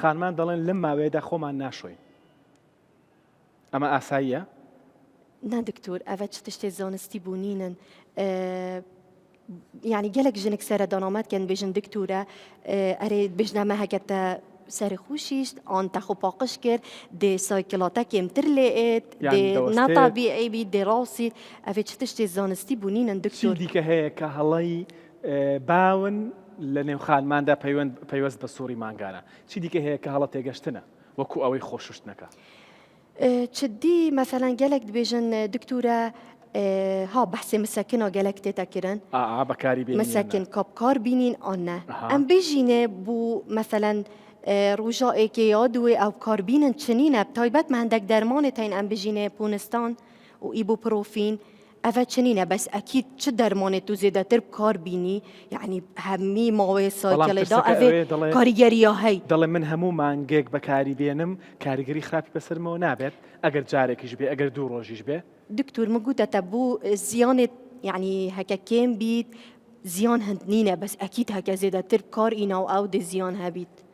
خانمان دەڵێن لەم ماوەیەدا خۆمان ناشۆین ئەمە ئاساییە؟ نا دکتۆر ئەvە چ تشتێ زانستی بوونینن یعنی gelek jinik seredanametken bêjin dikture erê bêjneme heke te serê xwe şîşt an te xwe paqij kir dê saykila kêmtir lê êt dê netabî bî dê rasî ev çi tiştê zanistî bûnînin چی diktor دیکە هەیە کە هەڵەی باون لە نێو خانماندا پەیوەست بە سووری مانگانە چی دیکە هەیە کە هەڵە تێگەشتنە وەکو ئەوەی خۆشوشتنەکە çidî mesela gelek dibêjin dikture ha behsê misekina gelek tê te kirin بەکاری بێنین misekin kapkar bînîn an ne em bêjîne bû meselen roja êkê ya duê ew karbînin çinîne taybet me hindek dermanê tên em bijîne pûnistan û îbuprofîn ev çinîne bes ekîd çi dermanê tu zêdetir kar bînî yanî hemî mavê saykilê da ev ê karîgeriya hey دەڵێ من هەموو مانگێک بەکاری بێنم کاریگەری خراپی بەسەرمەوە نابێت ئەگەر جارێکیش بێ ئەگەر دوو ڕۆژیش بێ دکتور من گوتە te bû ziyanê yanî heke kêm bît ziyan hind nîne bes ekîd heke zêdetir kar îna ew dê ziyan hebît